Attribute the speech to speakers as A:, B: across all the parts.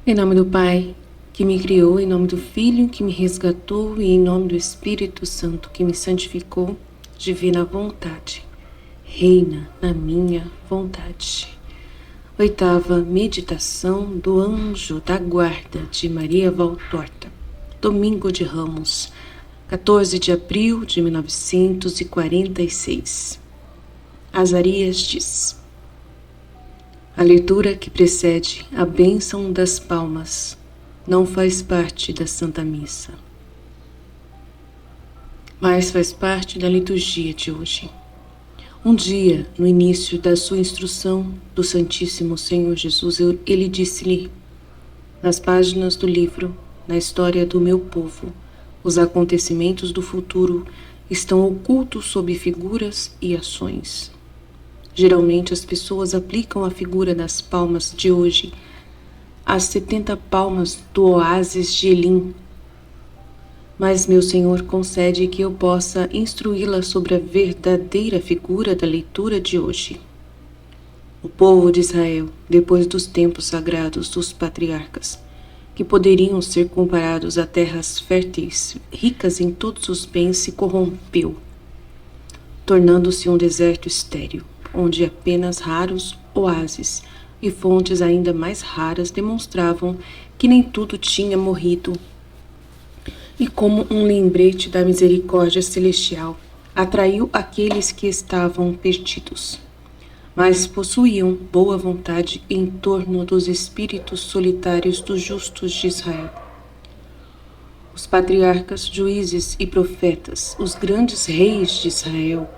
A: Em nome do Pai, que me criou, em nome do Filho, que me resgatou, e em nome do Espírito Santo, que me santificou, divina vontade, reina na minha vontade. Oitava meditação do Anjo da Guarda de Maria Valtorta, Domingo de Ramos, 14 de abril de 1946. Azarias diz: a leitura que precede a bênção das palmas não faz parte da Santa Missa, mas faz parte da liturgia de hoje. Um dia, no início da sua instrução do Santíssimo Senhor Jesus, ele disse-lhe, nas páginas do livro, na história do meu povo, os acontecimentos do futuro estão ocultos sob figuras e ações. Geralmente as pessoas aplicam a figura das palmas de hoje às 70 palmas do oásis de Elim. Mas meu Senhor concede que eu possa instruí-la sobre a verdadeira figura da leitura de hoje. O povo de Israel, depois dos tempos sagrados dos patriarcas, que poderiam ser comparados a terras férteis, ricas em todos os bens, se corrompeu, tornando-se um deserto estéril, onde apenas raros oásis e fontes ainda mais raras demonstravam que nem tudo tinha morrido. E como um lembrete da misericórdia celestial, atraiu aqueles que estavam perdidos, mas possuíam boa vontade em torno dos espíritos solitários dos justos de Israel. Os patriarcas, juízes e profetas, os grandes reis de Israel,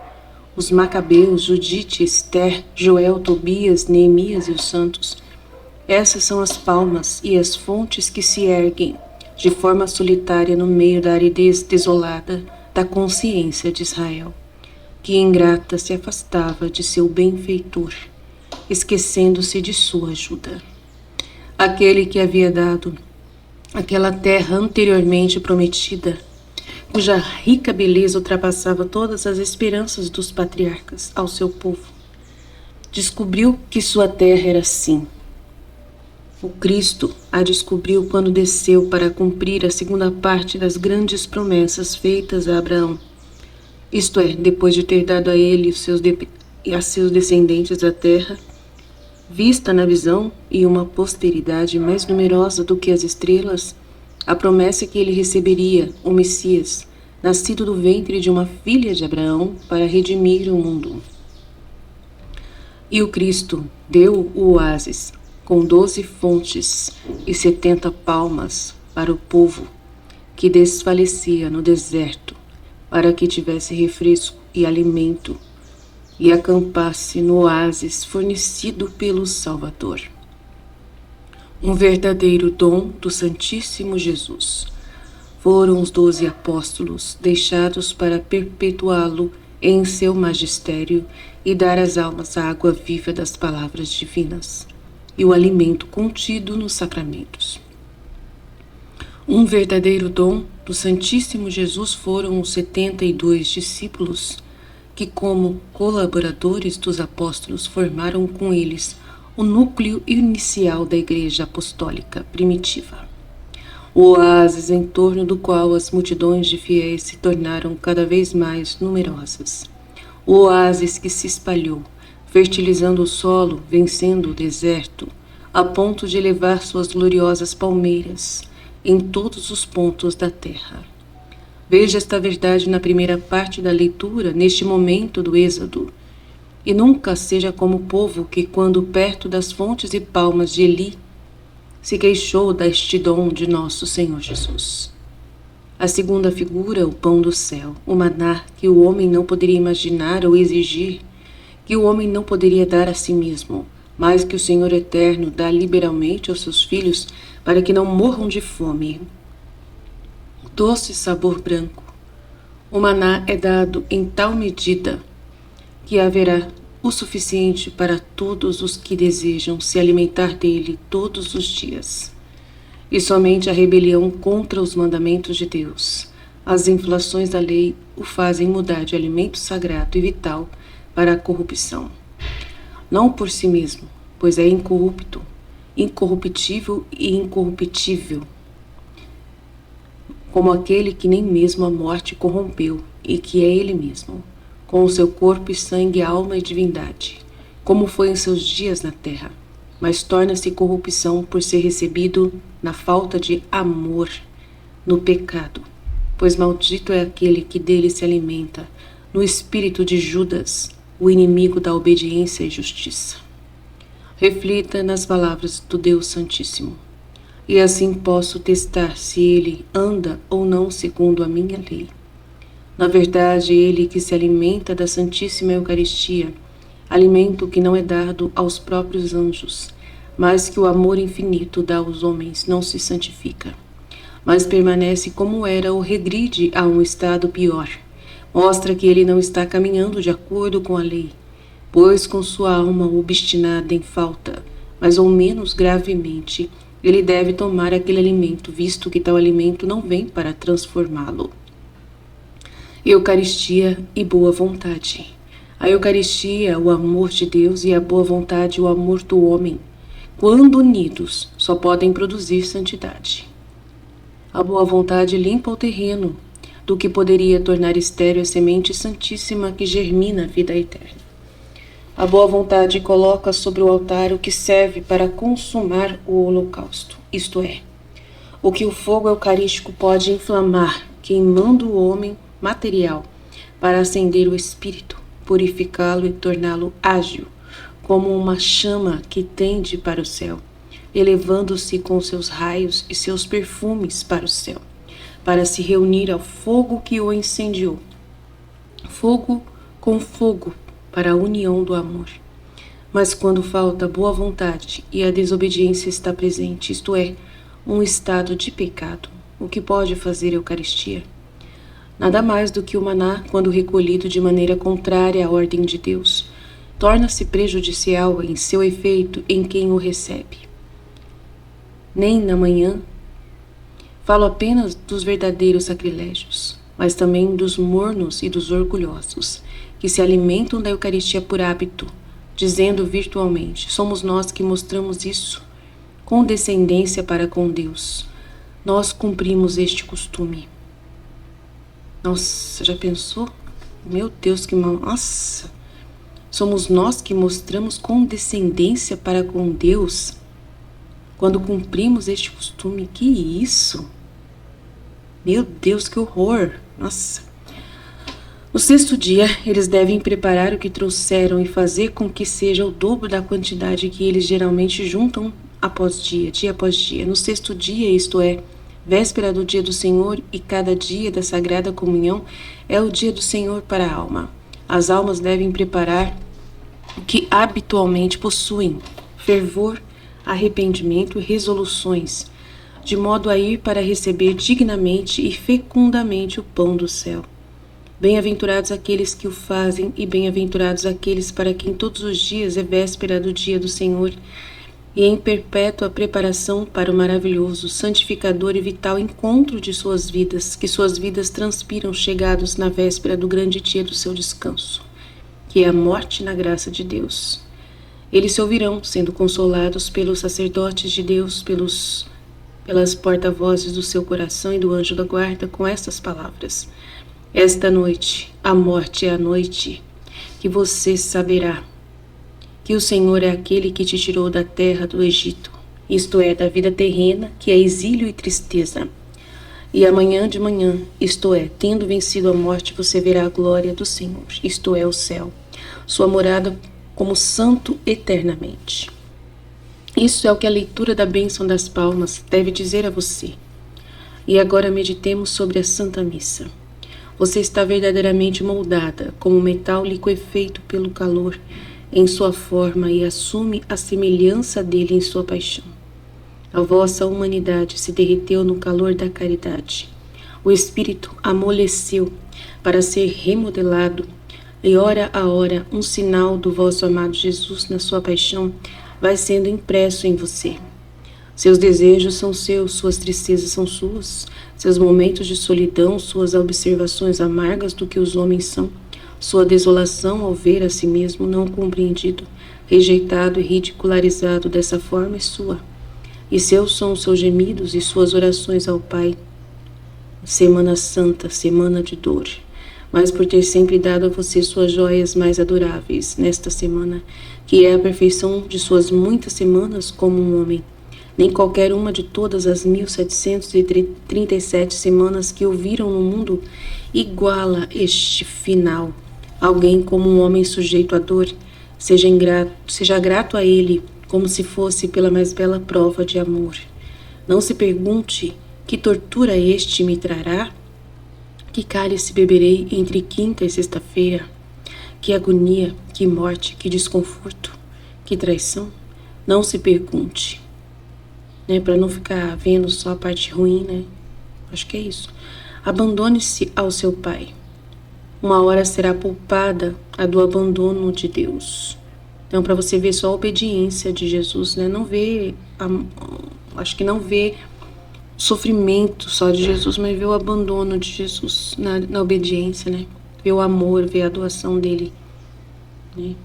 A: os Macabeus, Judite, Ester, Joel, Tobias, Neemias e os santos. Essas são as palmas e as fontes que se erguem de forma solitária no meio da aridez desolada da consciência de Israel, que ingrata se afastava de seu benfeitor, esquecendo-se de sua ajuda. Aquele que havia dado aquela terra anteriormente prometida, cuja rica beleza ultrapassava todas as esperanças dos patriarcas ao seu povo, descobriu que sua terra era assim. O Cristo a descobriu quando desceu para cumprir a segunda parte das grandes promessas feitas a Abraão, isto é, depois de ter dado a ele e a seus descendentes a terra, vista na visão e uma posteridade mais numerosa do que as estrelas, a promessa que ele receberia, o Messias, nascido do ventre de uma filha de Abraão, para redimir o mundo. E o Cristo deu o oásis, com 12 fontes e 70 palmas para o povo que desfalecia no deserto, para que tivesse refresco e alimento, e acampasse no oásis fornecido pelo Salvador. Um verdadeiro dom do Santíssimo Jesus. Foram os 12 apóstolos deixados para perpetuá-lo em seu magistério e dar às almas a água viva das palavras divinas e o alimento contido nos sacramentos. Um verdadeiro dom do Santíssimo Jesus foram os 72 discípulos que, como colaboradores dos apóstolos, formaram com eles o núcleo inicial da Igreja Apostólica primitiva, o oásis em torno do qual as multidões de fiéis se tornaram cada vez mais numerosas, o oásis que se espalhou, fertilizando o solo, vencendo o deserto, a ponto de elevar suas gloriosas palmeiras em todos os pontos da terra. Veja esta verdade na primeira parte da leitura, neste momento do Êxodo, e nunca seja como o povo que, quando perto das fontes e palmas de Eli, se queixou deste dom de nosso Senhor Jesus. A segunda figura, o pão do céu, o maná que o homem não poderia imaginar ou exigir, que o homem não poderia dar a si mesmo, mas que o Senhor Eterno dá liberalmente aos seus filhos para que não morram de fome. O doce sabor branco. O maná é dado em tal medida que haverá o suficiente para todos os que desejam se alimentar dele todos os dias. E somente a rebelião contra os mandamentos de Deus, as inflações da lei, o fazem mudar de alimento sagrado e vital para a corrupção. Não por si mesmo, pois é incorrupto, incorruptível e incorruptível, como aquele que nem mesmo a morte corrompeu, e que é ele mesmo, com o seu corpo e sangue, alma e divindade, como foi em seus dias na terra, mas torna-se corrupção por ser recebido na falta de amor, no pecado, pois maldito é aquele que dele se alimenta, no espírito de Judas, o inimigo da obediência e justiça. Reflita nas palavras do Deus Santíssimo, e assim posso testar se ele anda ou não segundo a minha lei. Na verdade, ele que se alimenta da Santíssima Eucaristia, alimento que não é dado aos próprios anjos, mas que o amor infinito dá aos homens, não se santifica, mas permanece como era ou regride a um estado pior. Mostra que ele não está caminhando de acordo com a lei, pois com sua alma obstinada em falta, mas ou menos gravemente, ele deve tomar aquele alimento, visto que tal alimento não vem para transformá-lo. Eucaristia e boa vontade. A Eucaristia, o amor de Deus, e a boa vontade, o amor do homem, quando unidos, só podem produzir santidade. A boa vontade limpa o terreno do que poderia tornar estéril a semente santíssima que germina a vida eterna. A boa vontade coloca sobre o altar o que serve para consumar o holocausto, isto é, o que o fogo eucarístico pode inflamar, queimando o homem material, para acender o espírito, purificá-lo e torná-lo ágil, como uma chama que tende para o céu, elevando-se com seus raios e seus perfumes para o céu, para se reunir ao fogo que o incendiou. Fogo com fogo, para a união do amor. Mas quando falta boa vontade e a desobediência está presente, isto é, um estado de pecado, o que pode fazer a Eucaristia? Nada mais do que o maná, quando recolhido de maneira contrária à ordem de Deus, torna-se prejudicial em seu efeito em quem o recebe. Nem na manhã falo apenas dos verdadeiros sacrilégios, mas também dos mornos e dos orgulhosos, que se alimentam da Eucaristia por hábito, dizendo virtualmente: somos nós que mostramos isso, condescendência para com Deus. Nós cumprimos este costume. Nossa, já pensou? Meu Deus, que mal. Nossa! Somos nós que mostramos condescendência para com Deus quando cumprimos este costume. Que isso? Meu Deus, que horror! Nossa! No sexto dia, eles devem preparar o que trouxeram e fazer com que seja o dobro da quantidade que eles geralmente juntam dia após dia. No sexto dia, isto é, véspera do dia do Senhor, e cada dia da Sagrada Comunhão é o dia do Senhor para a alma. As almas devem preparar o que habitualmente possuem: fervor, arrependimento e resoluções, de modo a ir para receber dignamente e fecundamente o pão do céu. Bem-aventurados aqueles que o fazem, e bem-aventurados aqueles para quem todos os dias é véspera do dia do Senhor, e em perpétua preparação para o maravilhoso, santificador e vital encontro de suas vidas, que suas vidas transpiram chegados na véspera do grande dia do seu descanso, que é a morte na graça de Deus. Eles se ouvirão, sendo consolados pelos sacerdotes de Deus, pelas porta-vozes do seu coração e do anjo da guarda, com estas palavras: esta noite, a morte é a noite, que você saberá que o Senhor é aquele que te tirou da terra do Egito, isto é, da vida terrena, que é exílio e tristeza. E amanhã de manhã, isto é, tendo vencido a morte, você verá a glória do Senhor, isto é, o céu, sua morada como santo eternamente. Isso é o que a leitura da bênção das palmas deve dizer a você. E agora meditemos sobre a Santa Missa. Você está verdadeiramente moldada como metal liquefeito pelo calor em sua forma e assume a semelhança dele em sua paixão. A vossa humanidade se derreteu no calor da caridade. O espírito amoleceu para ser remodelado, e hora a hora um sinal do vosso amado Jesus na sua paixão vai sendo impresso em você. Seus desejos são seus, suas tristezas são suas, seus momentos de solidão, suas observações amargas do que os homens são, sua desolação ao ver a si mesmo não compreendido, rejeitado e ridicularizado dessa forma é sua. E seus são os seus gemidos e suas orações ao Pai. Semana Santa, semana de dor, mas por ter sempre dado a você suas joias mais adoráveis nesta semana, que é a perfeição de suas muitas semanas como um homem. Nem qualquer uma de todas as 1737 semanas que ouviram no mundo iguala este final. Alguém como um homem sujeito à dor, seja grato a ele, como se fosse pela mais bela prova de amor. Não se pergunte: que tortura este me trará? Que cálice beberei entre quinta e sexta-feira? Que agonia, que morte, que desconforto, que traição? Não se pergunte, né? Para não ficar vendo só a parte ruim, né? Acho que é isso. Abandone-se ao seu Pai. Uma hora será poupada a do abandono de Deus. Então, para você ver só a obediência de Jesus, né? Não vê, acho que não vê sofrimento só de Jesus, mas ver o abandono de Jesus na obediência, né? Ver o amor, ver a doação dele, né?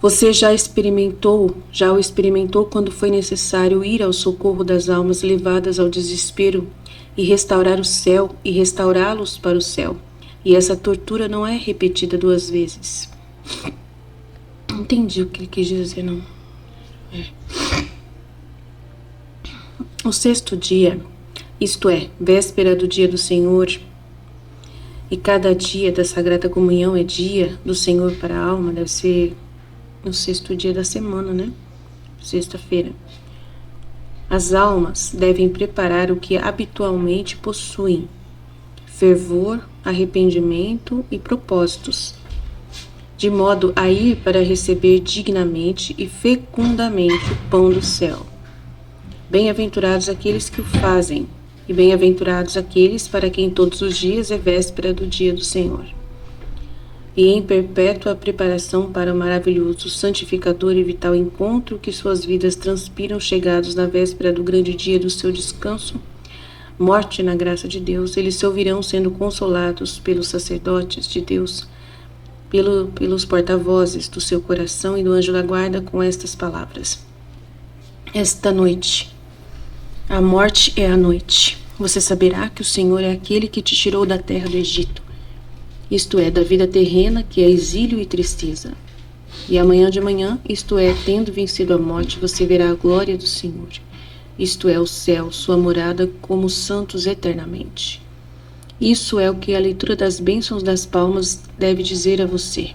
A: Você já o experimentou quando foi necessário ir ao socorro das almas levadas ao desespero e restaurar o céu e restaurá-los para o céu. E essa tortura não é repetida 2 vezes. Não entendi o que ele quis dizer, não. O 6º dia, isto é, véspera do dia do Senhor, e cada dia da Sagrada Comunhão é dia do Senhor para a alma, deve ser no 6º dia da semana, né? Sexta-feira. As almas devem preparar o que habitualmente possuem: fervor, arrependimento e propósitos, de modo a ir para receber dignamente e fecundamente o pão do céu. Bem-aventurados aqueles que o fazem, e bem-aventurados aqueles para quem todos os dias é véspera do dia do Senhor. E em perpétua preparação para o maravilhoso, santificador e vital encontro que suas vidas transpiram chegados na véspera do grande dia do seu descanso, morte na graça de Deus, eles se ouvirão sendo consolados pelos sacerdotes de Deus, pelos porta-vozes do seu coração e do anjo da guarda com estas palavras: esta noite, a morte é a noite. Você saberá que o Senhor é aquele que te tirou da terra do Egito, isto é, da vida terrena, que é exílio e tristeza. E amanhã de manhã, isto é, tendo vencido a morte, você verá a glória do Senhor, isto é, o céu, sua morada como os santos eternamente. Isso é o que a leitura das bênçãos das palmas deve dizer a você.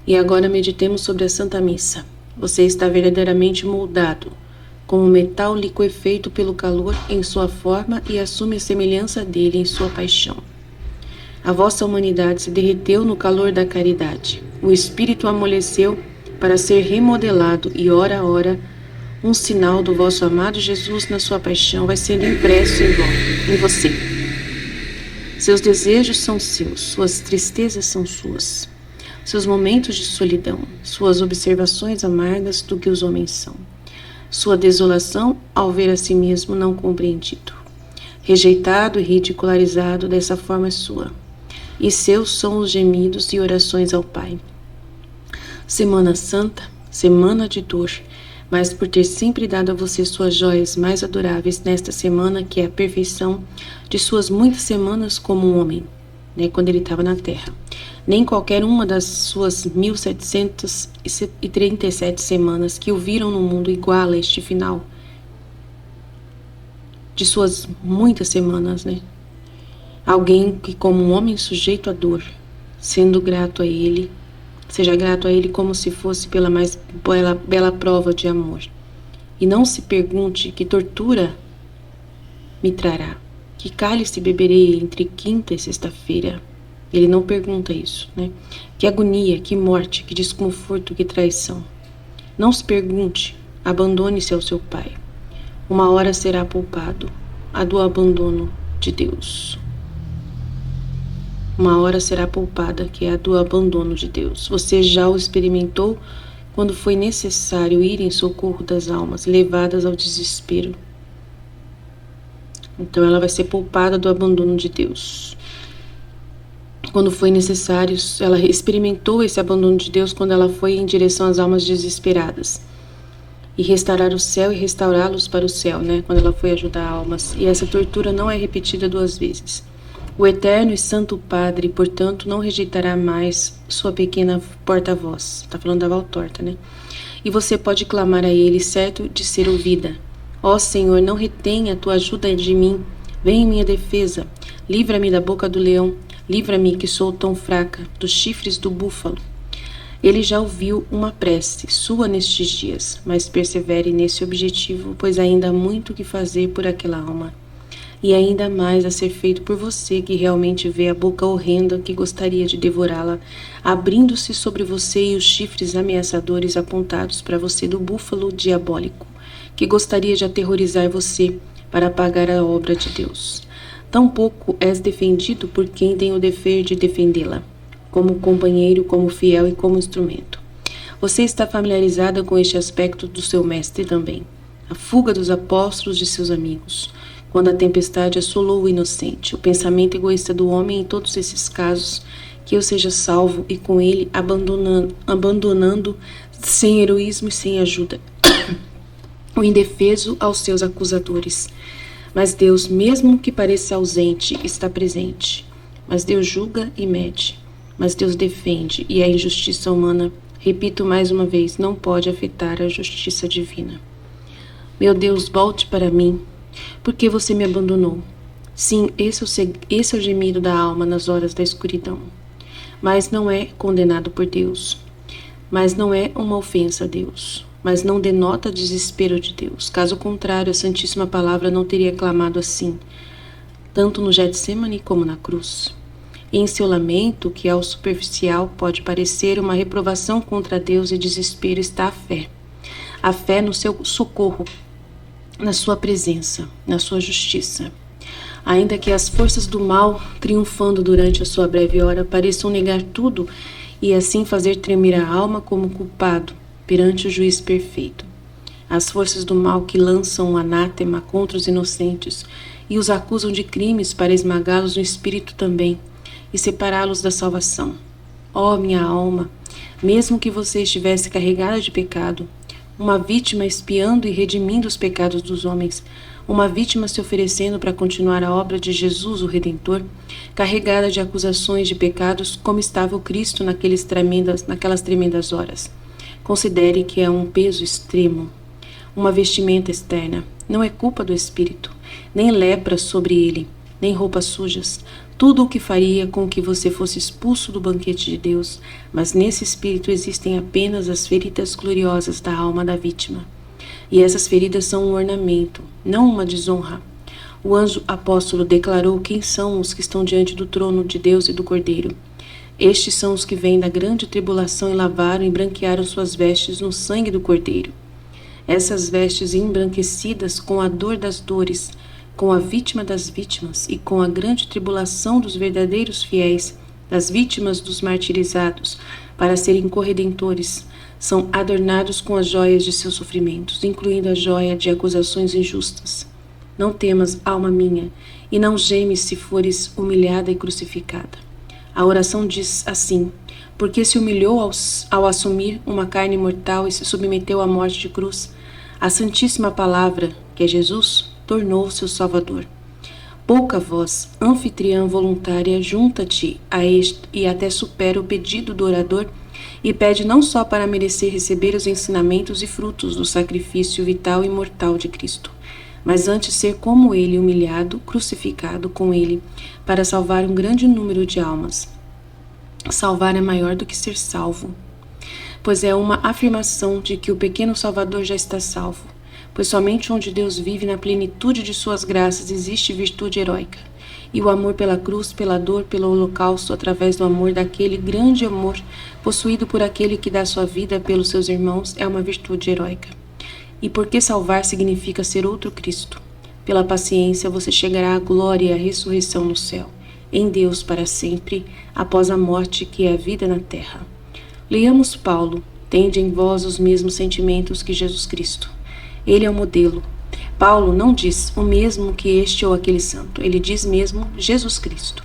A: E agora meditemos sobre a Santa Missa. Você está verdadeiramente moldado, como metal liquefeito pelo calor em sua forma e assume a semelhança dele em sua paixão. A vossa humanidade se derreteu no calor da caridade. O espírito amoleceu para ser remodelado e, ora a ora, um sinal do vosso amado Jesus na sua paixão vai sendo impresso em você. Seus desejos são seus, suas tristezas são suas, seus momentos de solidão, suas observações amargas do que os homens são, sua desolação ao ver a si mesmo não compreendido, rejeitado e ridicularizado dessa forma sua, e seus são os gemidos e orações ao Pai. Semana Santa, semana de dor, mas por ter sempre dado a você suas joias mais adoráveis nesta semana, que é a perfeição de suas muitas semanas como um homem, né, quando ele estava na terra. Nem qualquer uma das suas 1737 semanas que o viram no mundo iguala este final de suas muitas semanas, né? Alguém que, como um homem sujeito à dor, sendo grato a ele, seja grato a ele como se fosse pela mais bela prova de amor. E não se pergunte: que tortura me trará? Que cálice beberei entre quinta e sexta-feira? Ele não pergunta isso, né? Que agonia, que morte, que desconforto, que traição. Não se pergunte, abandone-se ao seu Pai. Uma hora será poupado, a do abandono de Deus. Uma hora será poupada, que é a do abandono de Deus. Você já o experimentou quando foi necessário ir em socorro das almas levadas ao desespero. Então ela vai ser poupada do abandono de Deus. quando foi necessário. Ela experimentou esse abandono de Deus quando ela foi em direção às almas desesperadas. E restaurar o céu e restaurá-los para o céu, né? Quando ela foi ajudar almas. E essa tortura não é repetida 2 vezes. O eterno e santo Padre, portanto, não rejeitará mais sua pequena porta-voz. Tá falando da Valtorta, né? E você pode clamar a ele, certo de ser ouvida. Ó Senhor, não retenha a tua ajuda de mim. Vem em minha defesa. Livra-me da boca do leão. Livra-me, que sou tão fraca, dos chifres do búfalo. Ele já ouviu uma prece sua nestes dias, mas persevere nesse objetivo, pois ainda há muito que fazer por aquela alma. E ainda mais a ser feito por você, que realmente vê a boca horrenda que gostaria de devorá-la, abrindo-se sobre você, e os chifres ameaçadores apontados para você do búfalo diabólico, que gostaria de aterrorizar você para apagar a obra de Deus. Tampouco és defendido por quem tem o dever de defendê-la, como companheiro, como fiel e como instrumento. Você está familiarizada com este aspecto do seu mestre também. A fuga dos apóstolos de seus amigos, quando a tempestade assolou o inocente, o pensamento egoísta do homem em todos esses casos, que eu seja salvo e com ele abandonando sem heroísmo e sem ajuda, o indefeso aos seus acusadores. Mas Deus, mesmo que pareça ausente, está presente. Mas Deus julga e mede. Mas Deus defende, e a injustiça humana, repito mais uma vez, não pode afetar a justiça divina. Meu Deus, volte para mim, porque você me abandonou. Sim, esse é o gemido da alma nas horas da escuridão. Mas não é condenado por Deus. Mas não é uma ofensa a Deus. Mas não denota desespero de Deus. Caso contrário, a Santíssima Palavra não teria clamado assim, tanto no Getsemane como na cruz. Em seu lamento, que ao superficial pode parecer uma reprovação contra Deus e desespero, está a fé. A fé no seu socorro, na sua presença, na sua justiça. Ainda que as forças do mal, triunfando durante a sua breve hora, pareçam negar tudo e assim fazer tremer a alma como culpado perante o juiz perfeito. As forças do mal que lançam um anátema contra os inocentes e os acusam de crimes para esmagá-los no espírito também e separá-los da salvação. Ó minha alma, mesmo que você estivesse carregada de pecado, uma vítima espiando e redimindo os pecados dos homens, uma vítima se oferecendo para continuar a obra de Jesus, o Redentor, carregada de acusações de pecados, como estava o Cristo naquelas tremendas horas. Considere que é um peso extremo, uma vestimenta externa. Não é culpa do Espírito, nem lepra sobre ele, nem roupas sujas. Tudo o que faria com que você fosse expulso do banquete de Deus, mas nesse Espírito existem apenas as feridas gloriosas da alma da vítima. E essas feridas são um ornamento, não uma desonra. O anjo apóstolo declarou quem são os que estão diante do trono de Deus e do Cordeiro. Estes são os que vêm da grande tribulação e lavaram e branquearam suas vestes no sangue do Cordeiro. Essas vestes embranquecidas com a dor das dores, com a vítima das vítimas e com a grande tribulação dos verdadeiros fiéis, das vítimas dos martirizados, para serem corredentores, são adornados com as joias de seus sofrimentos, incluindo a joia de acusações injustas. Não temas, alma minha, e não gemes se fores humilhada e crucificada. A oração diz assim: porque se humilhou ao assumir uma carne mortal e se submeteu à morte de cruz, a Santíssima Palavra, que é Jesus, tornou-se o Salvador. Pouca voz, anfitriã voluntária, junta-te a este e até supera o pedido do orador e pede não só para merecer receber os ensinamentos e frutos do sacrifício vital e mortal de Cristo, mas antes ser como ele, humilhado, crucificado com ele, para salvar um grande número de almas. Salvar é maior do que ser salvo, pois é uma afirmação de que o pequeno Salvador já está salvo, pois somente onde Deus vive na plenitude de suas graças existe virtude heróica, e o amor pela cruz, pela dor, pelo holocausto, através do amor daquele grande amor possuído por aquele que dá sua vida pelos seus irmãos, é uma virtude heróica. E porque salvar significa ser outro Cristo. Pela paciência você chegará à glória e à ressurreição no céu, em Deus para sempre, após a morte que é a vida na terra. Leamos Paulo: tende em vós os mesmos sentimentos que Jesus Cristo. Ele é o modelo. Paulo não diz o mesmo que este ou aquele santo, ele diz mesmo Jesus Cristo.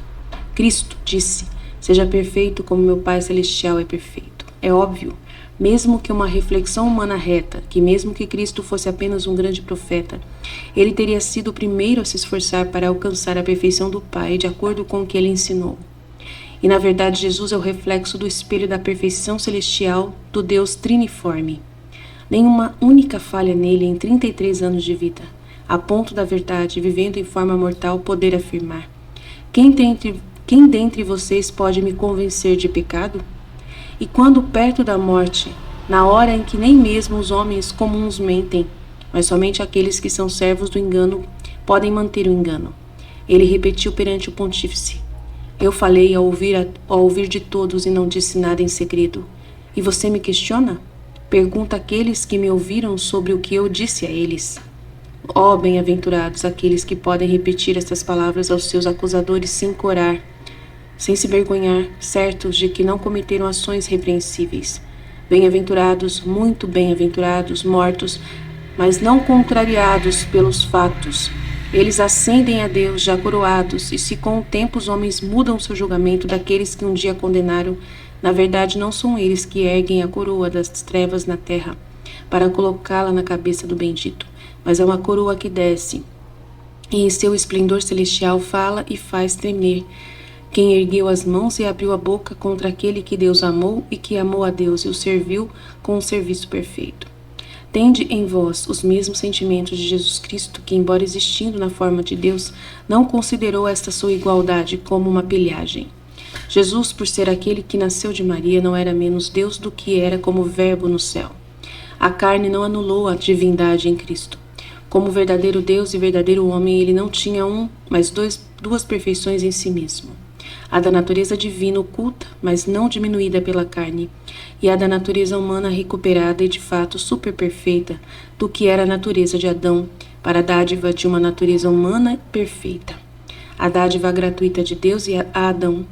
A: Cristo disse: Seja perfeito como meu Pai Celestial é perfeito. É óbvio, mesmo que uma reflexão humana reta, que mesmo que Cristo fosse apenas um grande profeta, ele teria sido o primeiro a se esforçar para alcançar a perfeição do Pai, de acordo com o que ele ensinou. E na verdade, Jesus é o reflexo do espelho da perfeição celestial do Deus triniforme. Nenhuma única falha nele em 33 anos de vida, a ponto da verdade, vivendo em forma mortal, poder afirmar: Quem dentre vocês pode me convencer de pecado? E quando perto da morte, na hora em que nem mesmo os homens comuns mentem, mas somente aqueles que são servos do engano podem manter o engano, ele repetiu perante o pontífice: Eu falei ao ouvir de todos e não disse nada em segredo. E você me questiona? Pergunta àqueles que me ouviram sobre o que eu disse a eles. Ó, bem-aventurados aqueles que podem repetir estas palavras aos seus acusadores sem corar, sem se vergonhar, certos de que não cometeram ações repreensíveis. Bem-aventurados, muito bem-aventurados, mortos, mas não contrariados pelos fatos. Eles ascendem a Deus já coroados, e se com o tempo os homens mudam seu julgamento daqueles que um dia condenaram, na verdade não são eles que erguem a coroa das trevas na terra, para colocá-la na cabeça do bendito, mas é uma coroa que desce, e em seu esplendor celestial fala e faz tremer quem ergueu as mãos e abriu a boca contra aquele que Deus amou e que amou a Deus e o serviu com um serviço perfeito. Tende em vós os mesmos sentimentos de Jesus Cristo, que, embora existindo na forma de Deus, não considerou esta sua igualdade como uma pilhagem. Jesus, por ser aquele que nasceu de Maria, não era menos Deus do que era como Verbo no céu. A carne não anulou a divindade em Cristo. Como verdadeiro Deus e verdadeiro homem, ele não tinha mas duas perfeições em si mesmo. A da natureza divina oculta, mas não diminuída pela carne, e a da natureza humana recuperada e de fato superperfeita do que era a natureza de Adão, para a dádiva de uma natureza humana perfeita. A dádiva gratuita de Deus a Adão.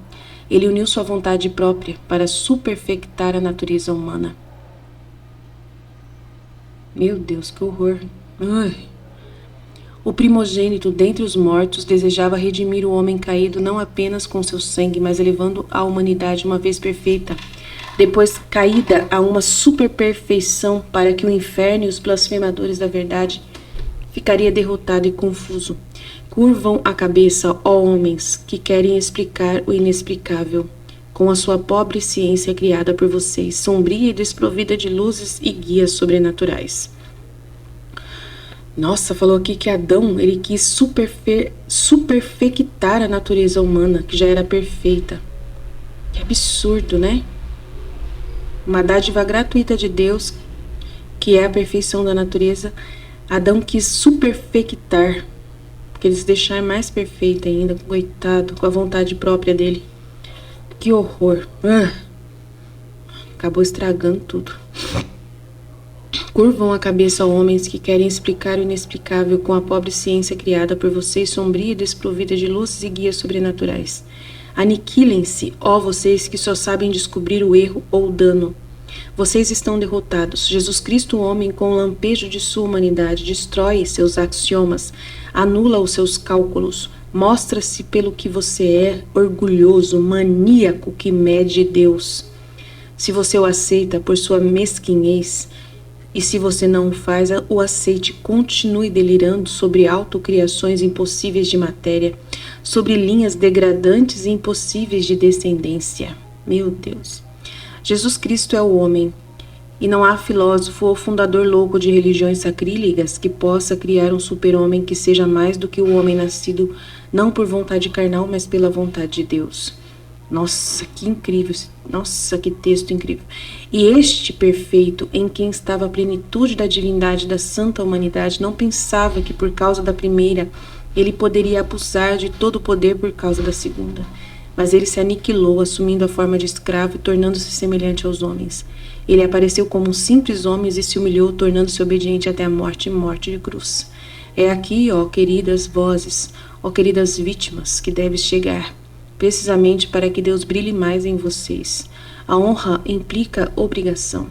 A: Ele uniu sua vontade própria para superfectar a natureza humana. Meu Deus, que horror! Ai. O primogênito dentre os mortos desejava redimir o homem caído não apenas com seu sangue, mas elevando a humanidade uma vez perfeita, depois caída a uma superperfeição, para que o inferno e os blasfemadores da verdade ficaria derrotado e confuso. Curvam a cabeça, ó homens, que querem explicar o inexplicável, com a sua pobre ciência criada por vocês, sombria e desprovida de luzes e guias sobrenaturais. Nossa, falou aqui que Adão, ele quis superfectar a natureza humana, que já era perfeita. Que absurdo, né? Uma dádiva gratuita de Deus, que é a perfeição da natureza, Adão quis superfectar, porque ele se deixar mais perfeito ainda, coitado, com a vontade própria dele. Que horror. Acabou estragando tudo. Curvam a cabeça a homens que querem explicar o inexplicável com a pobre ciência criada por vocês, sombria e desprovida de luzes e guias sobrenaturais. Aniquilem-se, ó vocês que só sabem descobrir o erro ou o dano. Vocês estão derrotados. Jesus Cristo, o homem, com o lampejo de sua humanidade, destrói seus axiomas, anula os seus cálculos, mostra-se pelo que você é, orgulhoso, maníaco que mede Deus. Se você o aceita por sua mesquinhez, e se você não o faz, o aceite, continue delirando sobre autocriações impossíveis de matéria, sobre linhas degradantes e impossíveis de descendência. Meu Deus. Jesus Cristo é o homem, e não há filósofo ou fundador louco de religiões sacrílegas que possa criar um super-homem que seja mais do que o homem nascido, não por vontade carnal, mas pela vontade de Deus. Nossa, que incrível, nossa, que texto incrível. E este perfeito, em quem estava a plenitude da divindade da santa humanidade, não pensava que por causa da primeira, ele poderia abusar de todo o poder por causa da segunda. Mas ele se aniquilou, assumindo a forma de escravo e tornando-se semelhante aos homens. Ele apareceu como um simples homem e se humilhou, tornando-se obediente até a morte e morte de cruz. É aqui, ó queridas vozes, ó queridas vítimas, que deve chegar, precisamente para que Deus brilhe mais em vocês. A honra implica obrigação.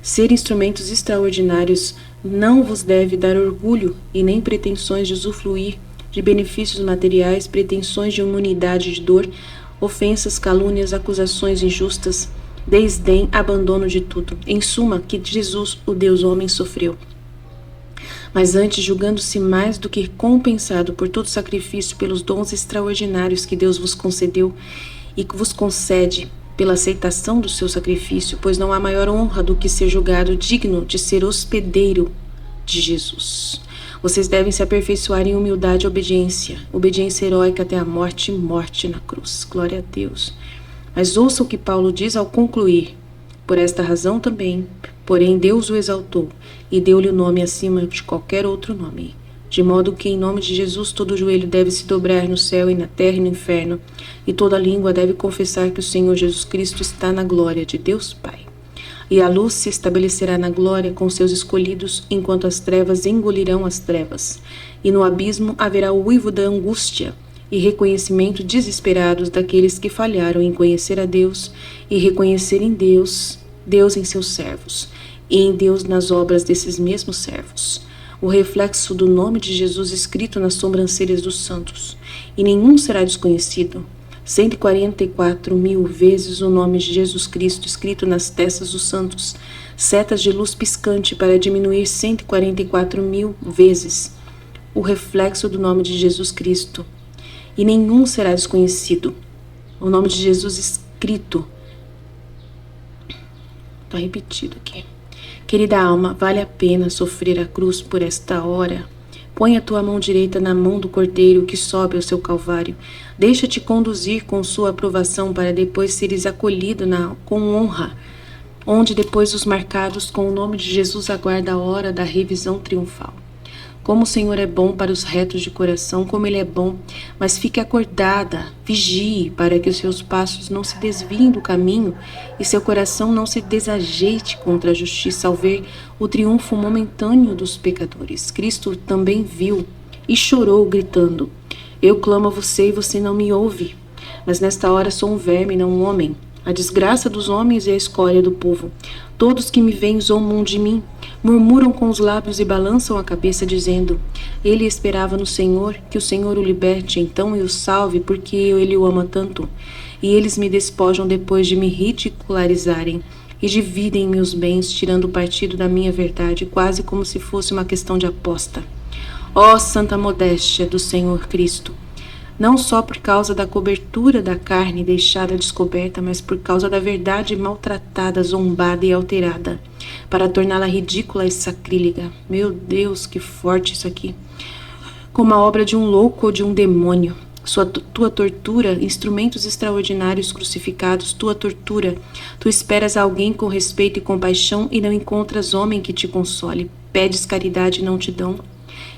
A: Ser instrumentos extraordinários não vos deve dar orgulho e nem pretensões de usufruir de benefícios materiais, pretensões de imunidade de dor ofensas, calúnias, acusações injustas, desdém, abandono de tudo. Em suma, que Jesus, o Deus homem, sofreu. Mas antes, julgando-se mais do que compensado por todo sacrifício pelos dons extraordinários que Deus vos concedeu e que vos concede pela aceitação do seu sacrifício, pois não há maior honra do que ser julgado digno de ser hospedeiro de Jesus. Vocês devem se aperfeiçoar em humildade e obediência heróica até a morte e morte na cruz. Glória a Deus. Mas ouça o que Paulo diz ao concluir. Por esta razão também, porém Deus o exaltou e deu-lhe o nome acima de qualquer outro nome, de modo que em nome de Jesus todo joelho deve se dobrar no céu e na terra e no inferno, e toda língua deve confessar que o Senhor Jesus Cristo está na glória de Deus Pai. E a luz se estabelecerá na glória com seus escolhidos, enquanto as trevas engolirão as trevas. E no abismo haverá o uivo da angústia e reconhecimento desesperados daqueles que falharam em conhecer a Deus e reconhecer em Deus em seus servos, e em Deus nas obras desses mesmos servos. O reflexo do nome de Jesus escrito nas sobrancelhas dos santos. E nenhum será desconhecido. 144.000 vezes o nome de Jesus Cristo escrito nas testas dos santos, setas de luz piscante para diminuir 144.000 vezes o reflexo do nome de Jesus Cristo. E nenhum será desconhecido. O nome de Jesus escrito. Está repetido aqui. Querida alma, vale a pena sofrer a cruz por esta hora? Põe a tua mão direita na mão do Cordeiro que sobe ao seu calvário. Deixa-te conduzir com sua aprovação para depois seres acolhido com honra, onde depois os marcados com o nome de Jesus aguarda a hora da revisão triunfal. Como o Senhor é bom para os retos de coração, como Ele é bom, mas fique acordada, vigie, para que os seus passos não se desviem do caminho e seu coração não se desajeite contra a justiça ao ver o triunfo momentâneo dos pecadores. Cristo também viu e chorou, gritando: Eu clamo a você e você não me ouve. Mas nesta hora sou um verme, não um homem. A desgraça dos homens e a escória do povo. Todos que me veem zombam de mim, murmuram com os lábios e balançam a cabeça, dizendo: Ele esperava no Senhor, que o Senhor o liberte, então e o salve, porque ele o ama tanto. E eles me despojam depois de me ridicularizarem, e dividem meus bens, tirando partido da minha verdade, quase como se fosse uma questão de aposta. Ó santa modéstia do Senhor Cristo! Não só por causa da cobertura da carne deixada descoberta, mas por causa da verdade maltratada, zombada e alterada, para torná-la ridícula e sacrílega. Meu Deus, que forte isso aqui! Como a obra de um louco ou de um demônio. Tua tortura, instrumentos extraordinários crucificados, tua tortura. Tu esperas alguém com respeito e compaixão e não encontras homem que te console. Pedes caridade e não te dão.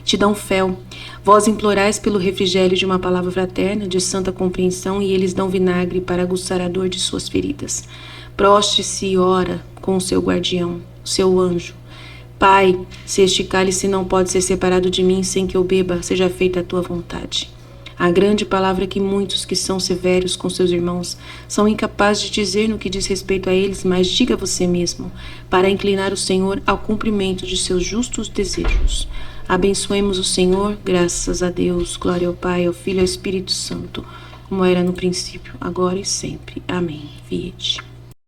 A: Te dão fel. Vós implorais pelo refrigério de uma palavra fraterna, de santa compreensão, e eles dão vinagre para aguçar a dor de suas feridas. Proste-se e ora com o seu guardião, o seu anjo. Pai, se este cálice não pode ser separado de mim sem que eu beba, seja feita a tua vontade. A grande palavra que muitos que são severos com seus irmãos são incapazes de dizer no que diz respeito a eles, mas diga você mesmo, para inclinar o Senhor ao cumprimento de seus justos desejos. Abençoemos o Senhor, graças a Deus, glória ao Pai, ao Filho e ao Espírito Santo, como era no princípio, agora e sempre. Amém. Fiat.